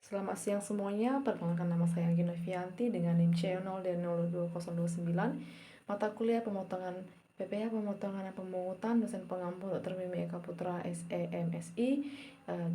Selamat siang semuanya, perkenalkan nama saya Anggi Novianti dengan NIM C0 dan 02029. Mata kuliah pemotongan PPH pemotongan dan pemungutan, dosen pengampu Dr. Mimi Eka Putra SEMSI.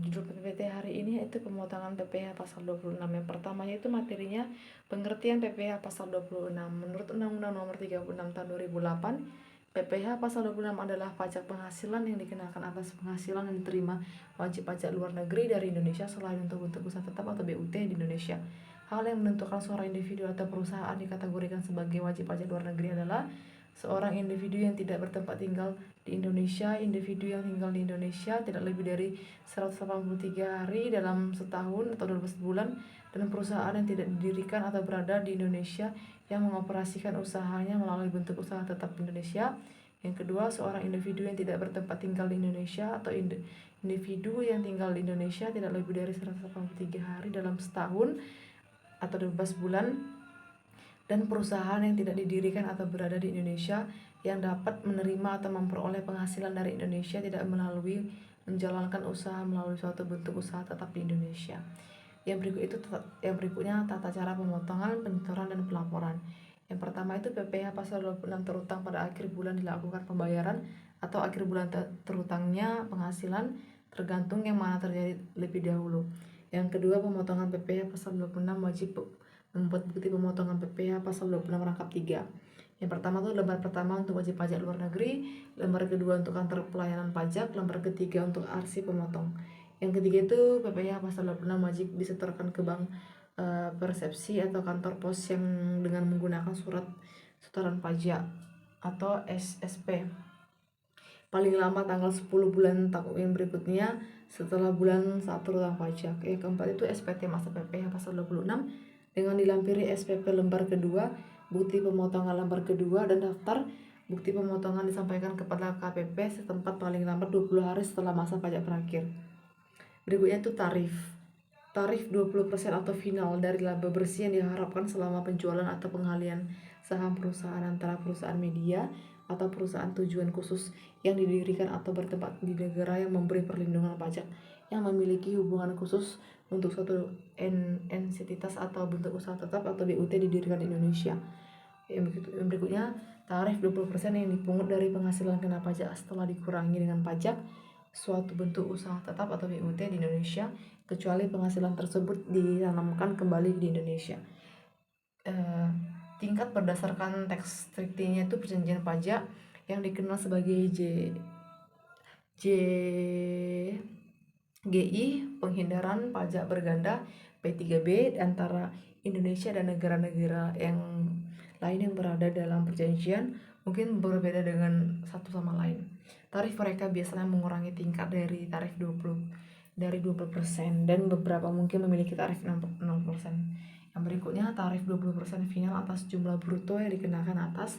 Judul PPT hari ini yaitu pemotongan PPH pasal 26. Yang pertama yaitu materinya pengertian PPH pasal 26. Menurut Undang-Undang Nomor 36 Tahun 2008, PPH pasal 26 adalah pajak penghasilan yang dikenakan atas penghasilan yang diterima wajib pajak luar negeri dari Indonesia selain untuk bentuk usaha tetap atau BUT di Indonesia. Hal yang menentukan seorang individu atau perusahaan dikategorikan sebagai wajib pajak luar negeri adalah seorang individu yang tidak bertempat tinggal di Indonesia, individu yang tinggal di Indonesia tidak lebih dari 183 hari dalam setahun atau 12 bulan, dan perusahaan yang tidak didirikan atau berada di Indonesia yang mengoperasikan usahanya melalui bentuk usaha tetap di Indonesia. Yang kedua, seorang individu yang tidak bertempat tinggal di Indonesia atau individu yang tinggal di Indonesia tidak lebih dari 183 hari dalam setahun atau 12 bulan, dan perusahaan yang tidak didirikan atau berada di Indonesia yang dapat menerima atau memperoleh penghasilan dari Indonesia tidak melalui menjalankan usaha melalui suatu bentuk usaha tetap di Indonesia. Yang berikutnya tata cara pemotongan, penyetoran, dan pelaporan. Yang pertama itu PPH pasal 26 terutang pada akhir bulan dilakukan pembayaran atau akhir bulan terutangnya penghasilan tergantung yang mana terjadi lebih dahulu. Yang kedua, pemotongan PPH pasal 26 wajib membuat bukti pemotongan PPH pasal 26 rangkap 3. Yang pertama itu lembar pertama untuk wajib pajak luar negeri, lembar kedua untuk kantor pelayanan pajak, lembar ketiga untuk arsip pemotong. Yang ketiga itu PPH pasal 26 wajib disetorkan ke bank persepsi atau kantor pos yang dengan menggunakan surat setoran pajak atau SSP paling lama tanggal 10 bulan tahun yang berikutnya setelah bulan 1 tentang pajak. Yang keempat itu SPT masa PPH pasal 26 dengan dilampiri SPP lembar kedua, bukti pemotongan lembar kedua, dan daftar bukti pemotongan disampaikan kepada KPP setempat paling lambat 20 hari setelah masa pajak berakhir. Berikutnya itu tarif 20% atau final dari laba bersih yang diharapkan selama penjualan atau pengalihan saham perusahaan antara perusahaan media atau perusahaan tujuan khusus yang didirikan atau bertempat di negara yang memberi perlindungan pajak yang memiliki hubungan khusus untuk suatu entitas atau bentuk usaha tetap atau BUT didirikan di Indonesia. Yang berikutnya tarif 20% yang dipungut dari penghasilan kena pajak setelah dikurangi dengan pajak suatu bentuk usaha tetap atau BUT di Indonesia kecuali penghasilan tersebut ditanamkan kembali di Indonesia. Tingkat berdasarkan tax treaty-nya itu perjanjian pajak yang dikenal sebagai GI, penghindaran pajak berganda P3B antara Indonesia dan negara-negara yang lain yang berada dalam perjanjian mungkin berbeda dengan satu sama lain. Tarif mereka biasanya mengurangi tingkat dari tarif 20% dan beberapa mungkin memiliki tarif 0%. Yang berikutnya tarif 20% final atas jumlah bruto yang dikenakan atas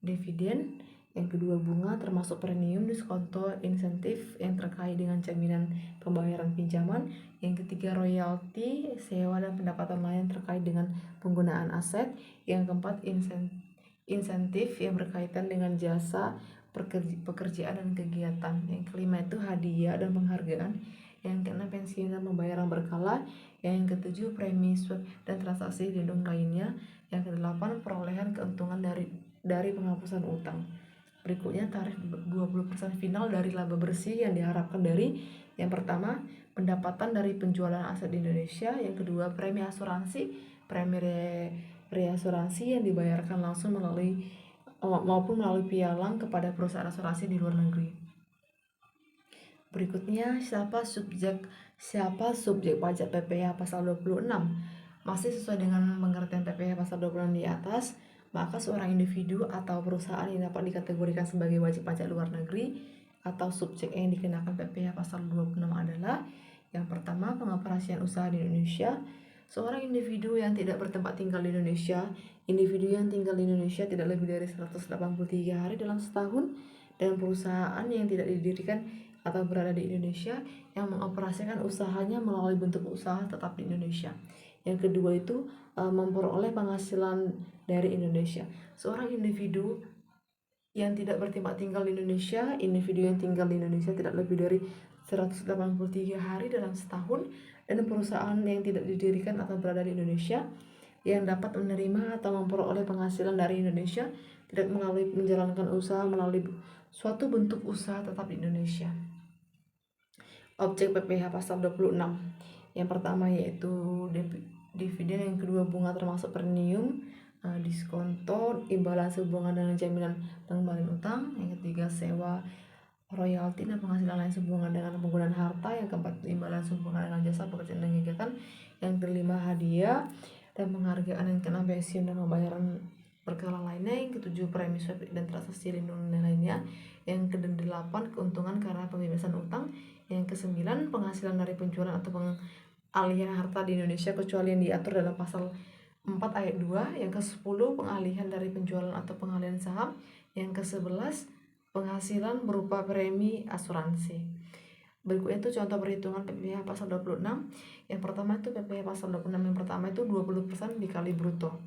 dividen. Yang kedua bunga termasuk premium, diskonto, insentif yang terkait dengan jaminan pembayaran pinjaman. Yang ketiga royalti, sewa dan pendapatan lain terkait dengan penggunaan aset. Yang keempat insentif yang berkaitan dengan jasa pekerjaan dan kegiatan. Yang kelima itu hadiah dan penghargaan. Yang keenam pensiun dan pembayaran berkala. Yang ketujuh premi swab dan transaksi lindung lainnya. Yang kedelapan perolehan keuntungan dari penghapusan utang. Berikutnya tarif 20% final dari laba bersih yang diharapkan dari yang pertama pendapatan dari penjualan aset di Indonesia, yang kedua premi asuransi, premi reasuransi yang dibayarkan langsung maupun melalui pialang kepada perusahaan asuransi di luar negeri. Berikutnya siapa subjek pajak PPH pasal 26? Masih sesuai dengan pengertian PPH pasal 26 di atas, maka seorang individu atau perusahaan yang dapat dikategorikan sebagai wajib pajak luar negeri atau subjek yang dikenakan PPH pasal 26 adalah yang pertama pengoperasian usaha di Indonesia. Seorang individu yang tidak bertempat tinggal di Indonesia, individu yang tinggal di Indonesia tidak lebih dari 183 hari dalam setahun, dan perusahaan yang tidak didirikan atau berada di Indonesia yang mengoperasikan usahanya melalui bentuk usaha tetap di Indonesia. Yang kedua itu memperoleh penghasilan dari Indonesia. Seorang individu yang tidak bertempat tinggal di Indonesia, individu yang tinggal di Indonesia tidak lebih dari 183 hari dalam setahun, dan perusahaan yang tidak didirikan atau berada di Indonesia yang dapat menerima atau memperoleh penghasilan dari Indonesia tidak melalui menjalankan usaha melalui suatu bentuk usaha tetap di Indonesia. Objek PPh pasal 26. Yang pertama yaitu dividen, yang kedua bunga termasuk premium, diskonto, imbalan sehubungan dengan jaminan pengembalian utang, yang ketiga sewa, royalti dan penghasilan lain sehubungan dengan penggunaan harta, yang keempat imbalan sehubungan dengan jasa pekerjaan dan kegiatan, yang kelima hadiah dan penghargaan, yang keenam pensiun dan pembayaran berkala lainnya, yang ketujuh premi swab dan transaksi lindung dan lainnya, yang kedelapan keuntungan karena pembebasan utang, yang kesembilan penghasilan dari penjualan atau pengalihan harta di Indonesia kecuali yang diatur dalam pasal 4 ayat 2, yang ke-10 pengalihan dari penjualan atau pengalihan saham, yang ke-11 penghasilan berupa premi asuransi. Berikutnya itu contoh perhitungan PPh pasal 26. Yang pertama itu PPh pasal 26 yang pertama itu 20% dikali bruto.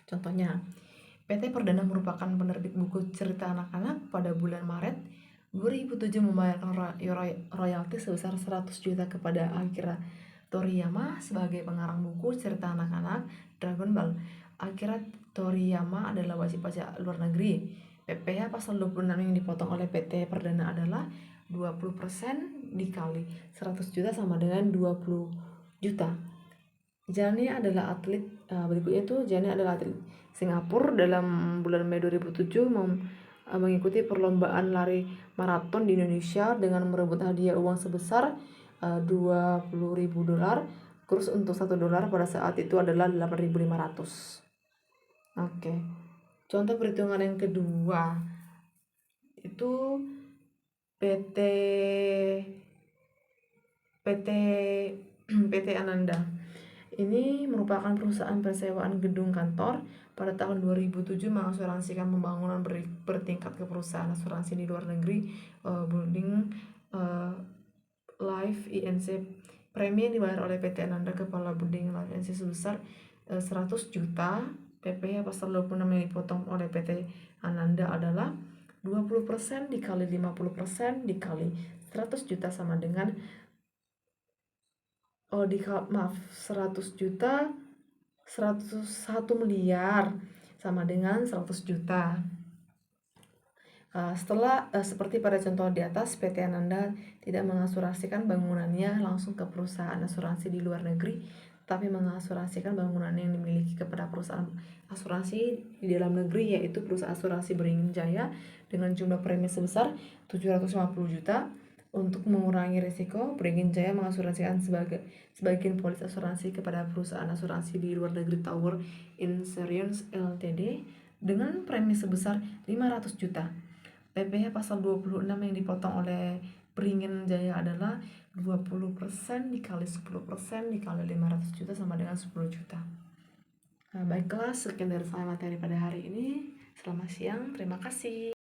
Contohnya, PT Perdana merupakan penerbit buku cerita anak-anak pada bulan Maret 2007 membayarkan royalti sebesar 100 juta kepada Akira Toriyama sebagai pengarang buku cerita anak-anak Dragon Ball. Akira Toriyama adalah wajib pajak luar negeri. PPh pasal 26 yang dipotong oleh PT Perdana adalah 20% dikali 100 juta sama dengan 20 juta. Jani adalah atlet, berikutnya itu Jani adalah atlet Singapura dalam bulan Mei 2007 mengikuti perlombaan lari maraton di Indonesia dengan merebut hadiah uang sebesar $20.000. Kurs untuk $1 pada saat itu adalah 8.500. Oke. Contoh perhitungan yang kedua itu PT Ananda. Ini merupakan perusahaan persewaan gedung kantor. Pada tahun 2007 mengasuransikan pembangunan bertingkat ke perusahaan asuransi di luar negeri, Building Life INC. Premi yang dibayar oleh PT Ananda kepala Building Life INC sebesar 100 juta. PPh pasal 26 yang dipotong oleh PT Ananda adalah 20% dikali 50% dikali 100 juta sama dengan 100 juta 101 miliar sama dengan 100 juta. Seperti pada contoh di atas, PT Ananda tidak mengasuransikan bangunannya langsung ke perusahaan asuransi di luar negeri, tapi mengasuransikan bangunan yang dimiliki kepada perusahaan asuransi di dalam negeri, yaitu perusahaan asuransi Beringin Jaya dengan jumlah premi sebesar 750 juta. Untuk mengurangi risiko, Beringin Jaya mengasuransikan sebagian polis asuransi kepada perusahaan asuransi di luar negeri Tower Insurance Ltd dengan premi sebesar 500 juta. PPh pasal 26 yang dipotong oleh Beringin Jaya adalah 20% dikali 10% dikali 500 juta sama dengan 10 juta. Baiklah, sekian dari saya materi pada hari ini. Selamat siang, terima kasih.